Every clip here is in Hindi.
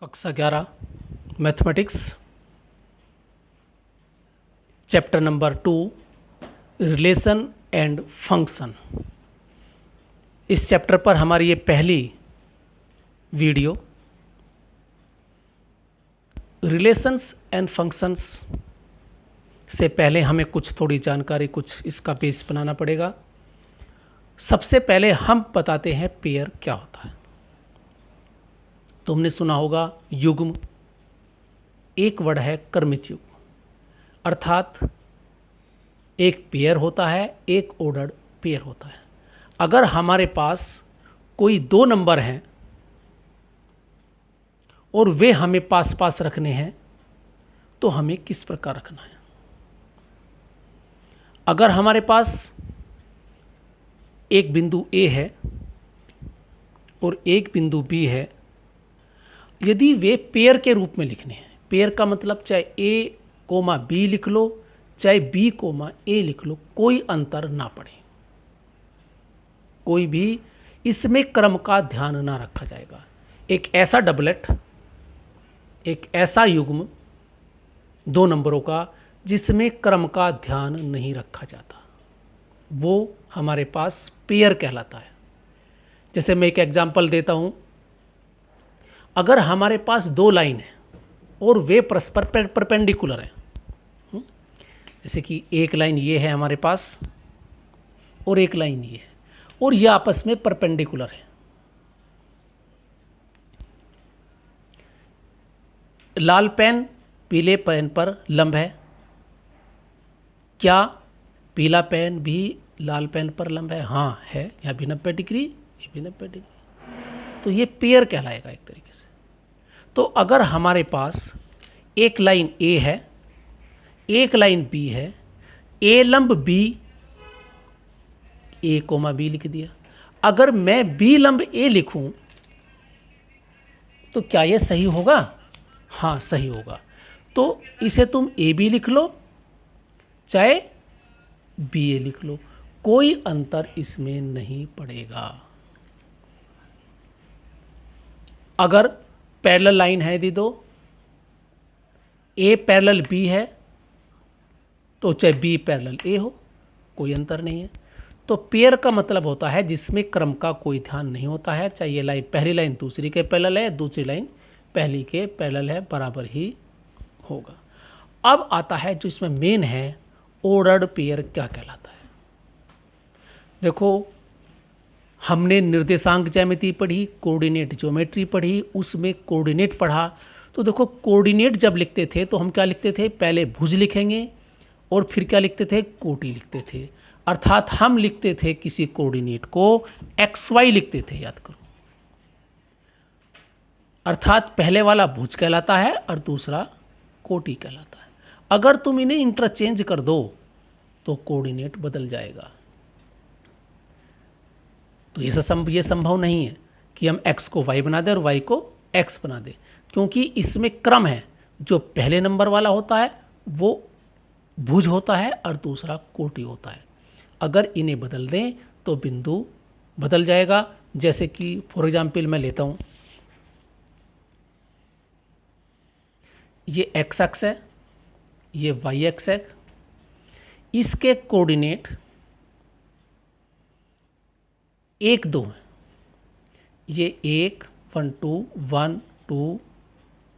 कक्षा 11 mathematics chapter number 2 relation and function. इस चैप्टर पर हमारी ये पहली वीडियो रिलेशंस एंड फंक्शंस से पहले हमें कुछ थोड़ी जानकारी, कुछ इसका बेस बनाना पड़ेगा। सबसे पहले हम बताते हैं पेयर क्या होता है। तुमने सुना होगा युग्म, एक वर्ड है क्रमित युग्म, अर्थात एक पेयर होता है, एक ऑर्डर्ड पेयर होता है। अगर हमारे पास कोई दो नंबर हैं और वे हमें पास पास रखने हैं तो हमें किस प्रकार रखना है। अगर हमारे पास एक बिंदु A है और एक बिंदु B है, यदि वे पेयर के रूप में लिखने हैं, पेयर का मतलब चाहे A, B लिख लो, चाहे B, A लिख लो, कोई अंतर ना पड़े, कोई भी इसमें क्रम का ध्यान ना रखा जाएगा। एक ऐसा डबलेट, एक ऐसा युग्म दो नंबरों का जिसमें क्रम का ध्यान नहीं रखा जाता, वो हमारे पास पेयर कहलाता है। जैसे मैं एक एग्जांपल देता हूं, अगर हमारे पास दो लाइन है और वे परस्पर परपेंडिकुलर हैं, जैसे कि एक लाइन ये है हमारे पास और एक लाइन ये है और ये आपस में परपेंडिकुलर है। लाल पेन पीले पेन पर लंब है, क्या पीला पेन भी लाल पेन पर लंब है? हाँ है, यहाँ भी 90 डिग्री, ये भी 90 डिग्री, तो ये पेयर कहलाएगा एक तरीके से। तो अगर हमारे पास एक लाइन A है, एक लाइन B है, A लंब B, A, B लिख दिया। अगर मैं B लंब A लिखूं तो क्या ये सही होगा? हाँ सही होगा। तो इसे तुम AB लिख लो चाहे BA लिख लो, कोई अंतर इसमें नहीं पड़ेगा। अगर पैरेलल लाइन है यदि दो, A पैरेलल B है तो चाहे B पैरेलल A हो, कोई अंतर नहीं है। तो पेयर का मतलब होता है जिसमें क्रम का कोई ध्यान नहीं होता है, चाहे ये लाइन पहली लाइन दूसरी के पैरेलल है, दूसरी लाइन पहली के पैरेलल है, बराबर ही होगा। अब आता है जो इसमें मेन है, ऑर्डर्ड पेयर क्या कहलाता है। देखो, हमने निर्देशांक ज्यामिति पढ़ी, कोऑर्डिनेट ज्योमेट्री पढ़ी, उसमें कोऑर्डिनेट पढ़ा। तो देखो, कोऑर्डिनेट जब लिखते थे तो हम क्या लिखते थे? पहले भुज लिखेंगे और फिर क्या लिखते थे? कोटि लिखते थे। अर्थात हम लिखते थे किसी कोऑर्डिनेट को XY लिखते थे, याद करो। अर्थात पहले वाला भुज कहलाता है और दूसरा कोटि कहलाता है। अगर तुम इन्हें इंटरचेंज कर दो तो कोऑर्डिनेट बदल जाएगा। तो ये संभव नहीं है कि हम x को y बना दें और y को x बना दें, क्योंकि इसमें क्रम है। जो पहले नंबर वाला होता है वो भुज होता है और दूसरा कोटि होता है। अगर इन्हें बदल दें तो बिंदु बदल जाएगा। जैसे कि फॉर एग्जाम्पल मैं लेता हूँ, ये x अक्ष है, ये y अक्ष है, इसके कोऑर्डिनेट 1 2 है। ये 1 1 2 1 2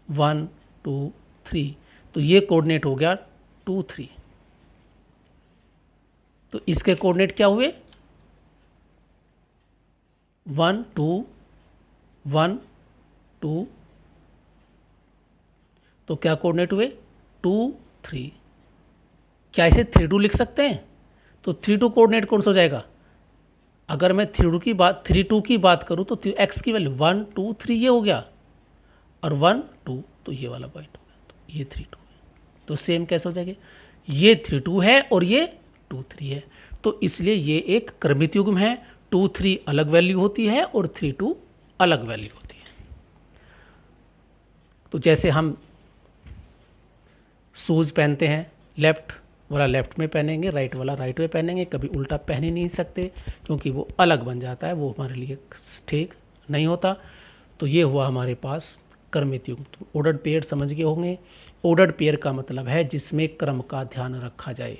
1 2 3, तो ये कोऑर्डिनेट हो गया 2 3। तो इसके कोऑर्डिनेट क्या हुए? 1 2 1 2, तो क्या कोऑर्डिनेट हुए? 2 3। क्या इसे 3 2 लिख सकते हैं? तो 3 2 कोऑर्डिनेट कौन सा हो जाएगा? अगर मैं 3 2 की बात करूं तो x की वैल्यू 1 2 3 ये हो गया और 1 2, तो ये वाला पॉइंट हो गया, तो ये 3 2 है। तो सेम कैसे हो जाएगा? ये 3 2 है और ये 2 3 है, तो इसलिए ये एक क्रमित युग्म है। 2 3 अलग वैल्यू होती है और 3 2 अलग वैल्यू होती है। तो जैसे हम शूज पहनते हैं, लेफ्ट वाला लेफ्ट में पहनेंगे, राइट वाला राइट में पहनेंगे, कभी उल्टा पहन ही नहीं सकते क्योंकि वो अलग बन जाता है, वो हमारे लिए ठीक नहीं होता। तो ये हुआ हमारे पास क्रमित युग्म। तो ऑर्डर्ड पेयर समझ गए होंगे। ऑर्डर्ड पेयर का मतलब है जिसमें क्रम का ध्यान रखा जाए।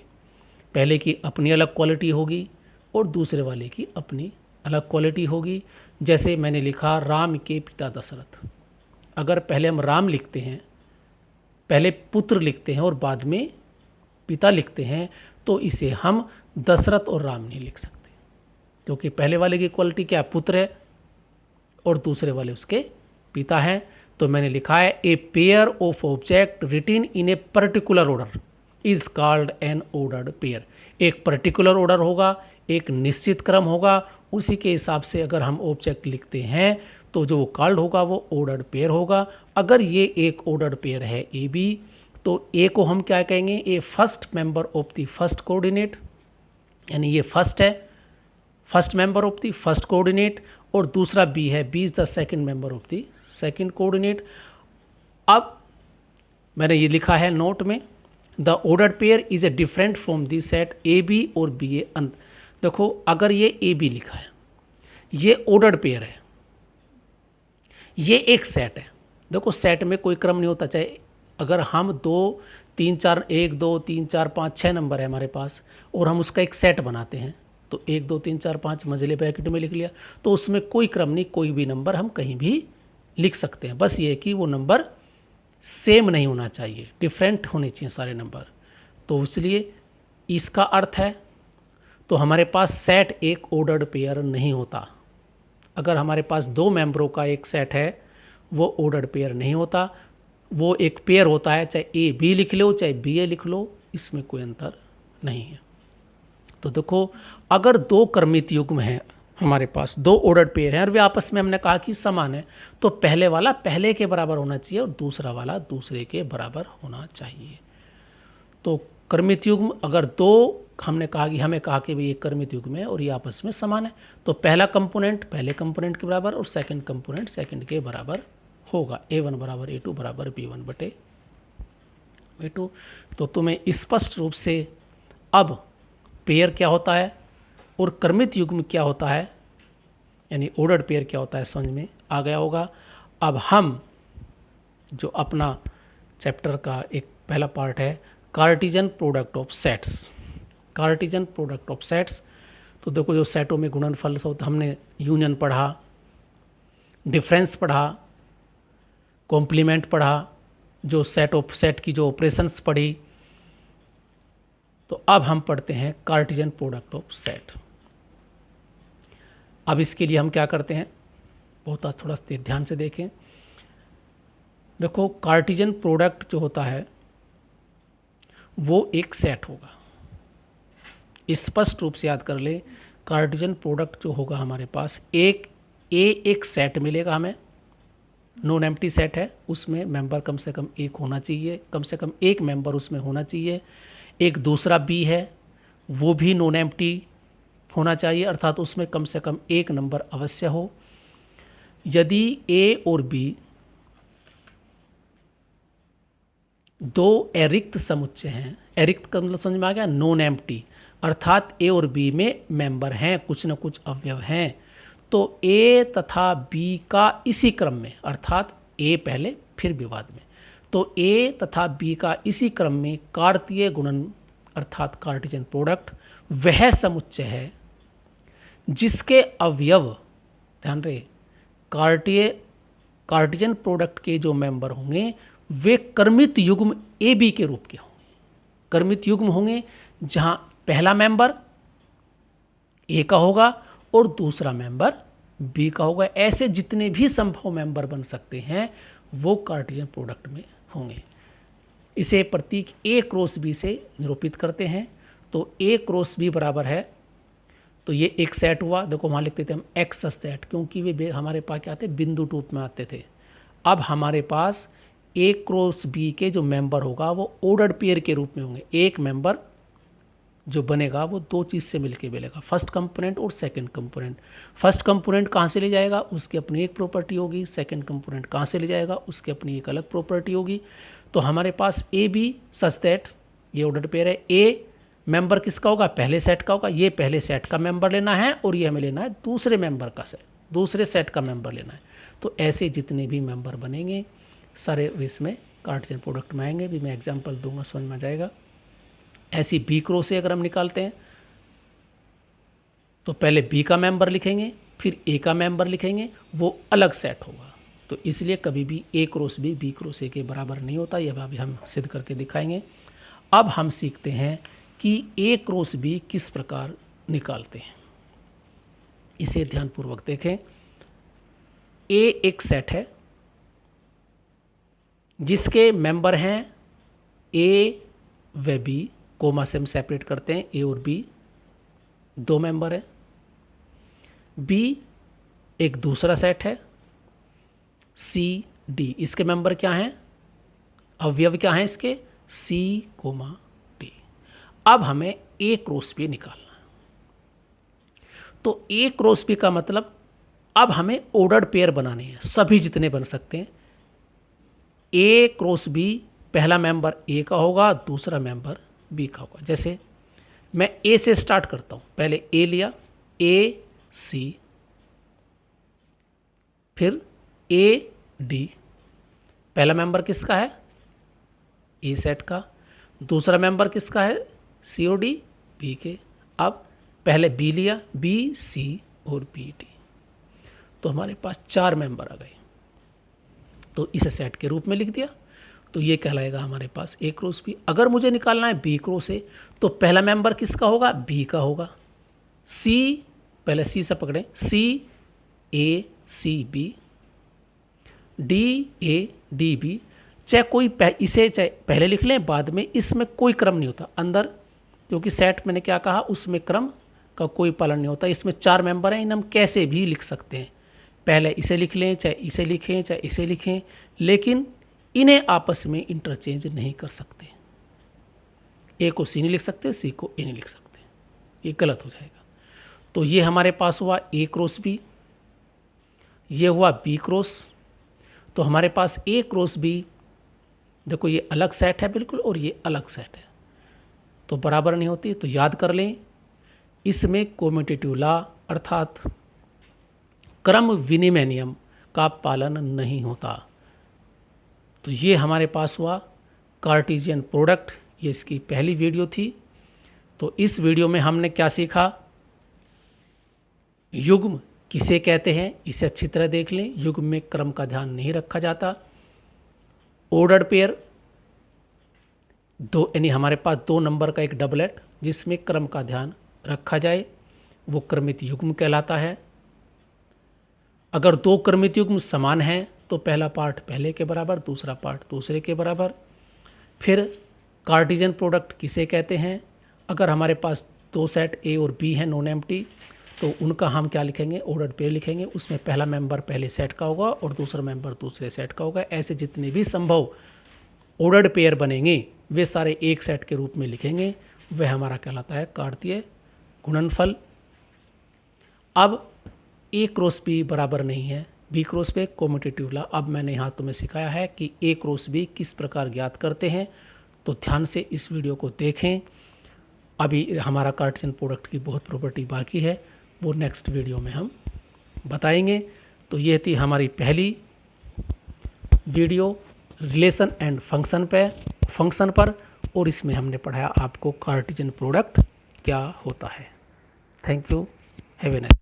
पहले की अपनी अलग क्वालिटी होगी और दूसरे वाले की अपनी अलग क्वालिटी होगी। जैसे मैंने लिखा राम के पिता दशरथ, अगर पहले हम राम लिखते हैं, पहले पुत्र लिखते हैं और बाद में पिता लिखते हैं, तो इसे हम दशरथ और राम नहीं लिख सकते, क्योंकि पहले वाले की क्वालिटी क्या है, पुत्र है, और दूसरे वाले उसके पिता हैं। तो मैंने लिखा है a pair of object रिटिन in a particular order is called an ordered pair. एक पर्टिकुलर ऑर्डर होगा, एक निश्चित क्रम होगा, उसी के हिसाब से अगर हम ऑब्जेक्ट लिखते हैं तो जो वो कॉल्ड होगा वो ऑर्डर्ड पेयर होगा। अगर ये एक ऑर्डर्ड पेयर है ए बी, तो ए को हम क्या कहेंगे, a first member of the first coordinate, यानी ये फर्स्ट है, first member of the first coordinate, और दूसरा बी है, b is the second member of the second coordinate. अब मैंने ये लिखा है नोट में, the ordered pair is a different from the set a b और बी ए अंत। देखो अगर ये ए बी लिखा है, ये ऑर्डर्ड पेयर है, ये एक सेट है। देखो सेट में कोई क्रम नहीं होता, चाहे अगर हम 2 3 4 1 2 3 4 5 6 नंबर है हमारे पास और हम उसका एक सेट बनाते हैं, तो 1 2 3 4 5 मझले ब्रैकेट में लिख लिया, तो उसमें कोई क्रम नहीं, कोई भी नंबर हम कहीं भी लिख सकते हैं। बस ये है कि वो नंबर सेम नहीं होना चाहिए, डिफरेंट होने चाहिए सारे नंबर। तो इसलिए इसका अर्थ है, तो हमारे पास सेट एक ऑर्डर्ड पेयर नहीं होता। अगर हमारे पास 2 मेंबरों का एक सेट है, वो ऑर्डर्ड पेयर नहीं होता, वो एक पेयर होता है, चाहे ए बी लिख लो चाहे बी ए लिख लो, इसमें कोई अंतर नहीं है। तो देखो अगर 2 क्रमित युग्म हैं हमारे पास, 2 ऑर्डर्ड पेयर हैं और वे आपस में हमने कहा कि समान है, तो पहले वाला पहले के बराबर होना चाहिए और दूसरा वाला दूसरे के बराबर होना चाहिए। तो क्रमित युग्म अगर 2 हमने कहा कि हमें कहा कि भाई ये क्रमित युग्म है और ये आपस में समान है, तो पहला कंपोनेंट पहले कंपोनेंट के बराबर और सेकंड कंपोनेंट सेकंड के बराबर होगा। a1 बराबर a2 बराबर b1 बटे a2। तो तुम्हें स्पष्ट रूप से अब पेयर क्या होता है और क्रमित युग्म क्या होता है, यानी ऑर्डर्ड पेयर क्या होता है, समझ में आ गया होगा। अब हम जो अपना चैप्टर का एक पहला पार्ट है, Cartesian product of sets. Cartesian product of sets, तो देखो जो सेटों में गुणनफल होता, हमने यूनियन पढ़ा, डिफरेंस पढ़ा, कॉम्प्लीमेंट पढ़ा, जो सेट ऑफ सेट की जो ऑपरेशंस पढ़ी। तो अब हम पढ़ते हैं कार्टेशियन प्रोडक्ट ऑफ सेट। अब इसके लिए हम क्या करते हैं, बहुत थोड़ा ध्यान से देखें। देखो कार्टेशियन प्रोडक्ट जो होता है वो एक सेट होगा, स्पष्ट रूप से याद कर ले। कार्टेशियन प्रोडक्ट जो होगा हमारे पास, एक सेट मिलेगा हमें, नॉन एम्प्टी सेट है, उसमें मेंबर कम से कम एक होना चाहिए, कम से कम एक मेंबर उसमें होना चाहिए। एक दूसरा बी है, वो भी नॉन एम्प्टी होना चाहिए, अर्थात उसमें कम से कम एक नंबर अवश्य हो। यदि ए और बी 2 अरिक्त समुच्चय हैं, अरिक्त का मतलब समझ में आ गया, नॉन एम्प्टी, अर्थात ए और बी में मेंबर हैं, कुछ न कुछ अवयव हैं, तो ए तथा बी का इसी क्रम में, अर्थात ए पहले फिर बी बाद में, तो ए तथा बी का इसी क्रम में कार्तीय गुणन अर्थात कार्टेशियन प्रोडक्ट वह समुच्चय है जिसके अवयव, ध्यान रहे, कार्टेशियन प्रोडक्ट के जो मेंबर होंगे वे क्रमित युग्म ए बी के रूप के होंगे। क्रमित युग्म होंगे जहां पहला मेंबर ए का होगा और दूसरा मेंबर बी का होगा। ऐसे जितने भी संभव मेंबर बन सकते हैं वो कार्टेशियन प्रोडक्ट में होंगे। इसे प्रतीक ए क्रॉस बी से निरूपित करते हैं। तो ए क्रॉस बी बराबर है, तो ये एक सेट हुआ, देखो वहाँ लिखते थे हम एक्स सेट, क्योंकि वे हमारे पास क्या आते, बिंदु रूप में आते थे। अब हमारे पास ए क्रॉस बी के जो मेंबर होगा वो ऑर्डर्ड पेयर के रूप में होंगे। एक मेंबर जो बनेगा वो 2 चीज़ से मिलके बनेगा, फर्स्ट कंपोनेंट और सेकंड कंपोनेंट। फर्स्ट कंपोनेंट कहाँ से ले जाएगा, उसकी अपनी एक प्रॉपर्टी होगी। सेकंड कंपोनेंट कहाँ से ले जाएगा, उसकी अपनी एक अलग प्रॉपर्टी होगी। तो हमारे पास ए बी सच दैट ये ऑर्डर्ड पेयर है। ए मेंबर किसका होगा, पहले सेट का होगा, ये पहले सेट का मेंबर लेना है और ये हमें लेना है दूसरे मेंबर का सेट, दूसरे सेट का मेंबर लेना है। तो ऐसे जितने भी मेंबर बनेंगे सारे इसमें कार्टेशियन प्रोडक्ट में आएंगे। भी मैं एग्जांपल दूंगा, समझ में आ जाएगा। ऐसी बी क्रॉस ए अगर हम निकालते हैं तो पहले बी का मेंबर लिखेंगे, फिर ए का मेंबर लिखेंगे, वो अलग सेट होगा। तो इसलिए कभी भी ए क्रॉस बी क्रॉस ए के बराबर नहीं होता। यह अभी हम सिद्ध करके दिखाएंगे। अब हम सीखते हैं कि ए क्रॉस बी किस प्रकार निकालते हैं। इसे ध्यानपूर्वक देखें। ए एक सेट है जिसके मेंबर हैं ए व बी, कोमा से हम सेपरेट करते हैं, ए और बी दो मेंबर है। बी एक दूसरा सेट है, सी डी, इसके मेंबर क्या हैं, अवयव क्या हैं इसके, सी कोमा डी। अब हमें ए क्रॉस बी निकालना है। तो ए क्रॉस बी का मतलब अब हमें ऑर्डर्ड पेयर बनाने हैं, सभी जितने बन सकते हैं। ए क्रॉस बी पहला मेंबर ए का होगा, दूसरा मेंबर बी का होगा। जैसे मैं ए से स्टार्ट करता हूं, पहले ए लिया, ए सी, फिर ए डी। पहला मेंबर किसका है, ए सेट का। दूसरा मेंबर किसका है, सी और डी, बी के। अब पहले बी लिया, बी सी और बी डी। तो हमारे पास 4 मेंबर आ गए। तो इसे सेट के रूप में लिख दिया। तो ये कहलाएगा हमारे पास ए क्रॉस बी। अगर मुझे निकालना है बी क्रॉस ए, तो पहला मेंबर किसका होगा, बी का होगा। सी, पहले सी से पकड़ें, C A C B, D A D B. चाहे कोई इसे चाहे पहले लिख लें बाद में, इसमें कोई क्रम नहीं होता अंदर, क्योंकि सेट मैंने क्या कहा उसमें क्रम का कोई पालन नहीं होता। इसमें 4 मेंबर हैं, इन हम कैसे भी लिख सकते हैं। पहले इसे लिख लें, चाहे इसे लिखें, चाहे इसे लिखें, लेकिन इन्हें आपस में इंटरचेंज नहीं कर सकते। ए को सी नहीं लिख सकते, सी को ए नहीं लिख सकते, ये गलत हो जाएगा। तो ये हमारे पास हुआ ए क्रॉस बी, ये हुआ बी क्रॉस। तो हमारे पास ए क्रॉस बी, देखो ये अलग सेट है बिल्कुल और ये अलग सेट है, तो बराबर नहीं होती। तो याद कर लें, इसमें कम्यूटेटिव लॉ अर्थात क्रम विनिमय नियम का पालन नहीं होता। तो ये हमारे पास हुआ कार्टेशियन प्रोडक्ट। ये इसकी पहली वीडियो थी। तो इस वीडियो में हमने क्या सीखा, युग्म किसे कहते हैं, इसे अच्छी तरह देख लें। युग्म में क्रम का ध्यान नहीं रखा जाता। ऑर्डर्ड पेयर दो, यानी हमारे पास 2 नंबर का एक डबलेट जिसमें क्रम का ध्यान रखा जाए, वो क्रमित युग्म कहलाता है। अगर 2 क्रमित युग्म समान हैं तो पहला पार्ट पहले के बराबर, दूसरा पार्ट दूसरे के बराबर। फिर कार्टेशियन प्रोडक्ट किसे कहते हैं, अगर हमारे पास 2 सेट ए और बी हैं नॉन एम्प्टी, तो उनका हम क्या लिखेंगे, ऑर्डर्ड पेयर लिखेंगे। उसमें पहला मेंबर पहले सेट का होगा और दूसरा मेंबर दूसरे सेट का होगा। ऐसे जितने भी संभव ऑर्डर्ड पेयर बनेंगे वे सारे एक सेट के रूप में लिखेंगे। वह हमारा कहलाता है कार्तीय गुणनफल। अब ए क्रॉस बी बराबर नहीं है बी क्रॉस पे, कम्यूटेटिव लॉ। अब मैंने यहाँ तुम्हें सिखाया है कि ए क्रॉस बी किस प्रकार ज्ञात करते हैं। तो ध्यान से इस वीडियो को देखें। अभी हमारा कार्टेशियन प्रोडक्ट की बहुत प्रॉपर्टी बाकी है, वो नेक्स्ट वीडियो में हम बताएंगे। तो ये थी हमारी पहली वीडियो रिलेशन एंड फंक्शन पर, और इसमें हमने पढ़ाया आपको कार्टेशियन प्रोडक्ट क्या होता है। Thank you, have a nice.